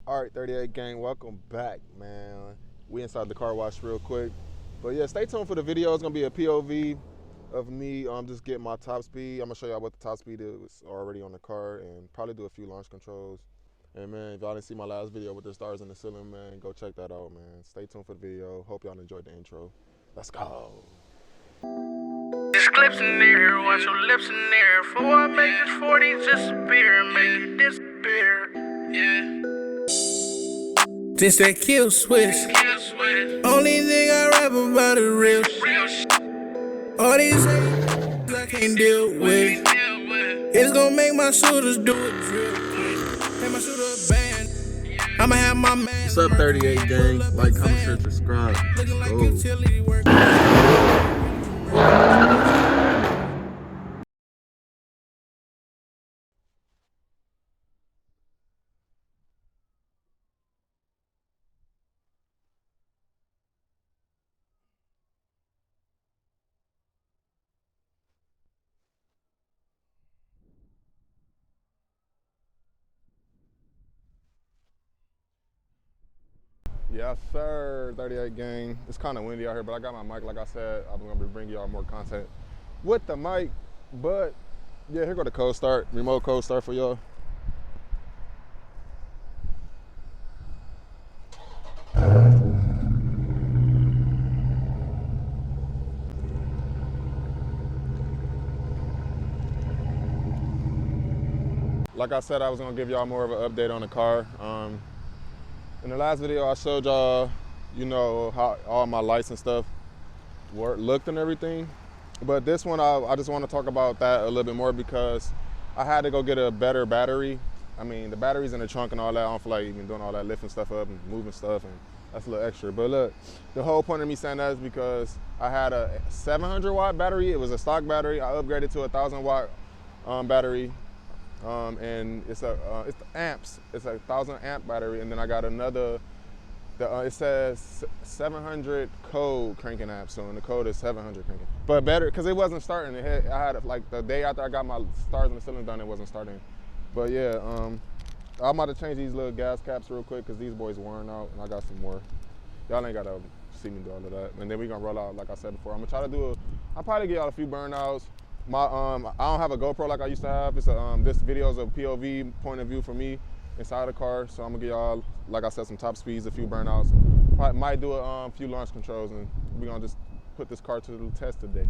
All right, 38 gang, welcome back, man. We inside the car wash real quick. But yeah, stay tuned for the video. It's gonna be a POV of me just getting my top speed. I'm gonna show y'all what the top speed is already on the car and probably do a few launch controls. And man, if y'all didn't see my last video with the stars in the ceiling, man, go check that out, man. Stay tuned for the video. Hope y'all enjoyed the intro. Let's go. There's clips in there, watch your lips in there. Before I make this 40 disappear, make it disappear. Yeah. This that kill switch. Only thing I rap about is real shit. All these I can't deal with. It's gonna make my shooters do it real quick. Make my shooter band. I'ma have my man. What's up, 38 gang? Like, comment, share, subscribe. Looking like utility work. Yes, sir, 38 gang. It's kind of windy out here, but I got my mic. Like I said, I'm gonna be bringing y'all more content with the mic. But yeah, here go the code start, remote code start for y'all. Like I said, I was gonna give y'all more of an update on the car. In the last video, I showed y'all, you know, how all my lights and stuff looked and everything. But this one, I just want to talk about that a little bit more because I had to go get a better battery. I mean, the battery's in the trunk and all that. I don't feel like even doing all that lifting stuff up and moving stuff, and that's a little extra. But look, the whole point of me saying that is because I had a 700 watt battery. It was a stock battery. I upgraded to a 1,000 watt battery. And it's amps. It's a 1,000 amp battery, and then I got another. It says 700 code cranking amps, so and the code is 700 cranking. But better because it wasn't starting. I had like the day after I got my stars and the ceiling done, it wasn't starting. But yeah, I'm about to change these little gas caps real quick because these boys worn out, and I got some more. Y'all ain't gotta see me do all of that, and then we gonna roll out like I said before. I'm gonna try to I'll probably get y'all a few burnouts. I don't have a GoPro like I used to have. It's this video is a POV point of view for me inside the car. So I'm gonna give y'all, like I said, some top speeds, a few burnouts. Probably might do a few launch controls, and we're gonna just put this car to the test today.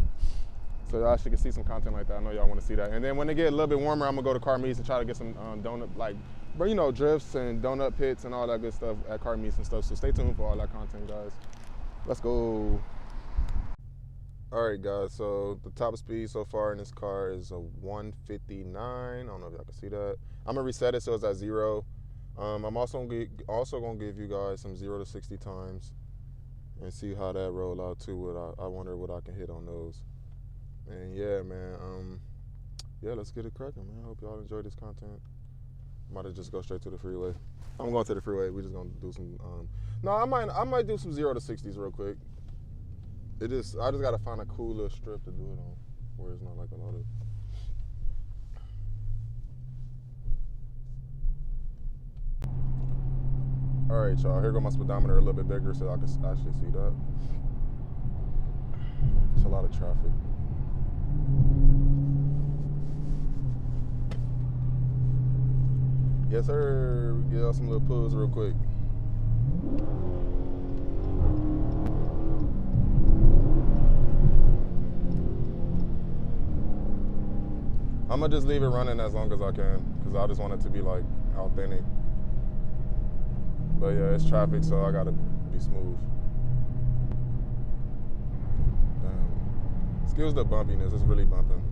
So y'all should see some content like that. I know y'all want to see that. And then when it get a little bit warmer, I'm gonna go to car meets and try to get some donut, but you know, drifts and donut pits and all that good stuff at car meets and stuff. So stay tuned for all that content, guys. Let's go. All right, guys, so the top speed so far in this car is a 159. I don't know if y'all can see that. I'm gonna reset it so it's at 0. I'm also gonna give you guys some 0 to 60 times and see how that roll out too. I wonder what I can hit on those. And yeah, man, yeah, let's get it cracking, man. I hope y'all enjoy this content. Might just go straight to the freeway. I'm going to the freeway. We're just gonna do some, no, I might do some 0 to 60s real quick. I just gotta find a cool little strip to do it on, where it's not like a lot of. All right, y'all. Here go my speedometer a little bit bigger so I can actually see that. It's a lot of traffic. Yes, sir. Get y'all some little pulls real quick. I'm gonna just leave it running as long as I can because I just want it to be like authentic. But yeah, it's traffic, so I gotta be smooth. Damn. Excuse the bumpiness, it's really bumping.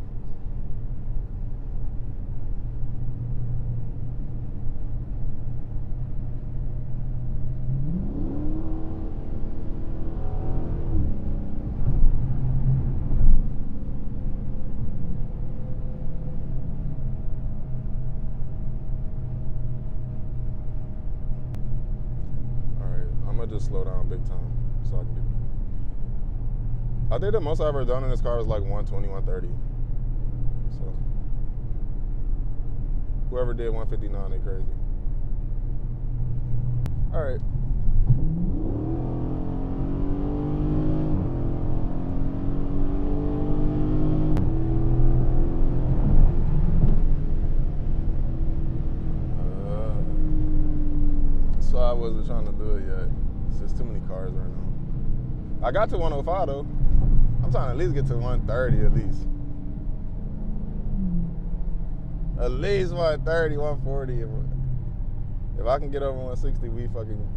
Just slow down big time so I can get. I think the most I've ever done in this car is like 120, 130. So whoever did 159, they crazy. All right. So I wasn't trying to do it yet. It's just too many cars right now. I got to 105 though. I'm trying to at least get to 130 at least. At least 130, 140. If I can get over 160, we fucking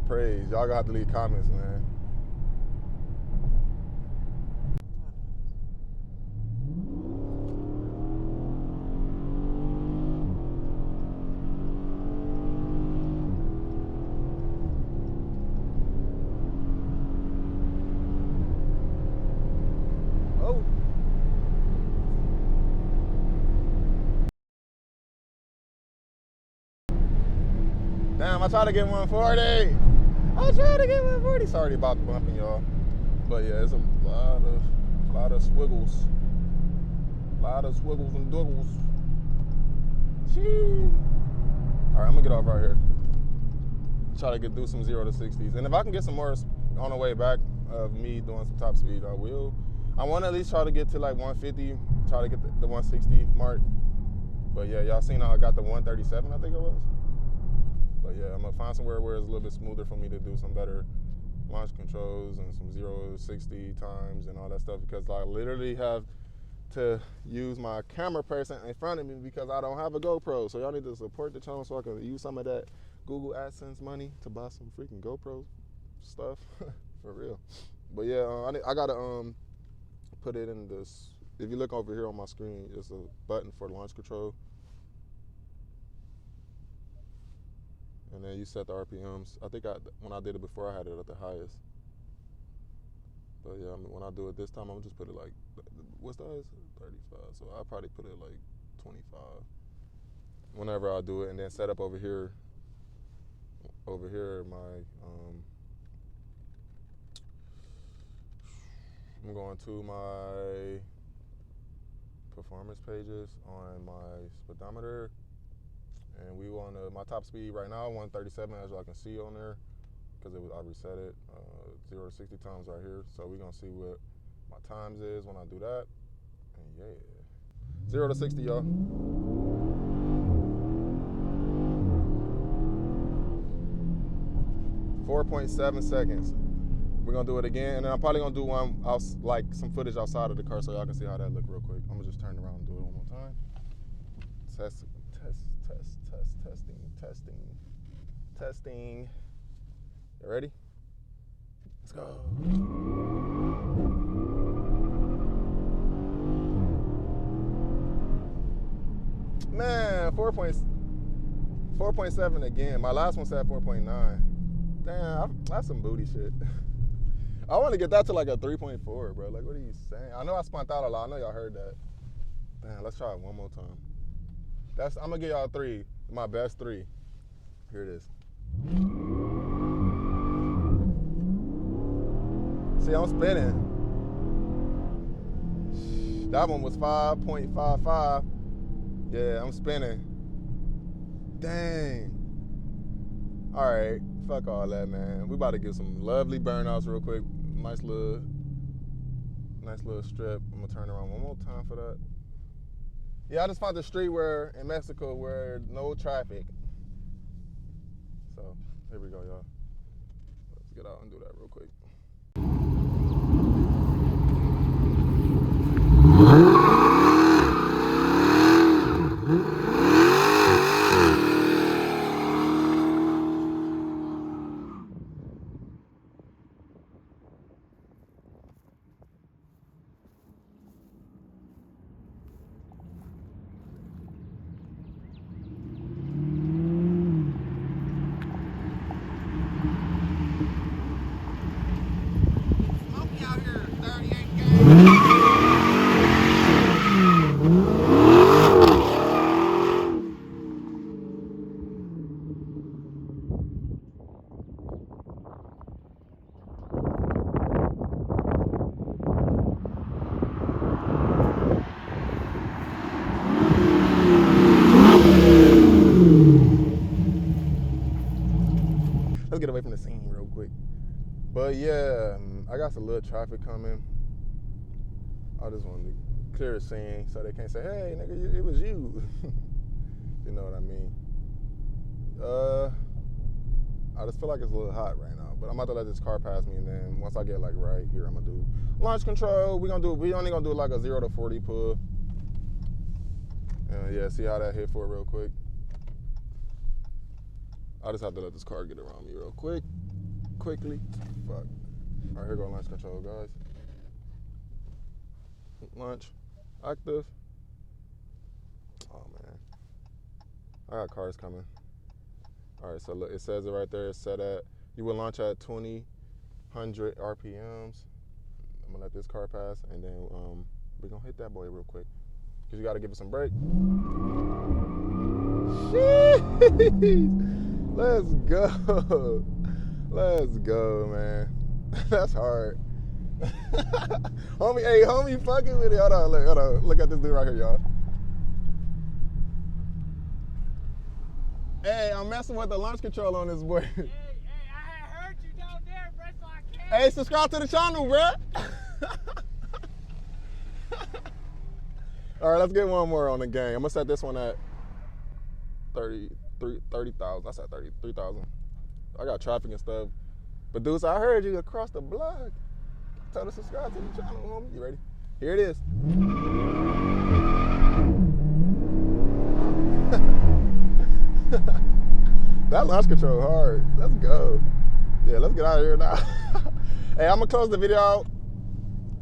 praise. Y'all gonna have to leave comments, man. Oh. Damn, I tried to get 140. I tried to get 140. Sorry about the bumping, y'all. But yeah, it's a lot of swiggles. A lot of swiggles and doggles. Gee. All right, I'm gonna get off right here. Try to do some 0 to 60s. And if I can get some more on the way back of me doing some top speed, I will. I want to at least try to get to like 150, try to get the 160 mark. But yeah, y'all seen how I got the 137, I think it was. But yeah, I'm gonna find somewhere where it's a little bit smoother for me to do some better launch controls and some 0 to 60 times and all that stuff, because I literally have to use my camera person in front of me because I don't have a GoPro. So y'all need to support the channel so I can use some of that Google AdSense money to buy some freaking GoPro stuff for real. But yeah, I gotta put it in this. If you look over here on my screen, it's a button for launch control. And then you set the RPMs. I think when I did it before, I had it at the highest. But yeah, when I do it this time, I'm gonna just put it like, what's the highest? 35. So I'll probably put it like 25 whenever I do it. And then set up over here my, I'm going to my performance pages on my speedometer. And we want to, my top speed right now, 137, as y'all can see on there, because I reset it, 0 to 60 times right here. So we're going to see what my times is when I do that. And yeah, 0 to 60, y'all. .7 seconds. We're going to do it again, and then I'm probably going to do one, like some footage outside of the car so y'all can see how that look real quick. I'm going to just turn around and do it one more time. Testing. You ready? Let's go. Man, 4.7 again. My last one said 4.9. Damn, that's some booty shit. I want to get that to like a 3.4, bro. Like, what are you saying? I know I spunt out a lot. I know y'all heard that. Damn, let's try it one more time. I'm gonna give y'all 3, my best 3. Here it is. See, I'm spinning. That one was 5.55. Yeah, I'm spinning. Dang. All right, fuck all that, man. We about to get some lovely burnouts real quick. Nice little strip. I'm gonna turn around one more time for that. Yeah, I just found the street in Mexico where no traffic. So here we go, y'all. Let's get out and do that real quick. Let's get away from the scene real quick. But yeah, I got some little traffic coming. I just wanted to clear the scene so they can't say, hey, nigga, it was you. You know what I mean? I just feel like it's a little hot right now, but I'm about to let this car pass me, and then once I get like right here, I'm gonna do launch control. We only gonna do like a 0 to 40 pull. Yeah, see how that hit for it real quick. I just have to let this car get around me real quickly. Fuck. All right, here go launch control, guys. Launch, active. Oh man, I got cars coming. All right, so look, it says it right there. It's set at, you will launch at 2000 RPMs. I'm gonna let this car pass, and then we're gonna hit that boy real quick, because you gotta give it some brake. Jeez. Let's go. Let's go, man. That's hard. homie fucking with it. Hold on, look at this dude right here, y'all. Hey, I'm messing with the launch control on this boy. Hey, I heard you down there, bro, so I can't. Hey, subscribe to the channel, bro. All right, let's get one more on the game. I'm gonna set this one at 30,000. I said 33,000. I got traffic and stuff. But dudes, I heard you across the block. Tell to subscribe to the channel, homie. You ready? Here it is. That launch control hard. Let's go. Yeah, let's get out of here now. Hey, I'm gonna close the video out.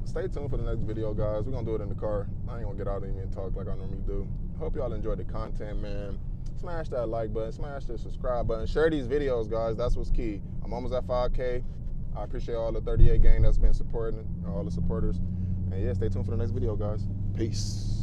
Stay tuned for the next video, guys. We're gonna do it in the car. I ain't gonna get out and even talk like I normally do. Hope y'all enjoyed the content, man. Smash that like button, smash the subscribe button, share these videos, guys. That's what's key. I'm almost at 5K. I appreciate all the 38 gang that's been supporting, all the supporters. And yeah, stay tuned for the next video, guys. Peace.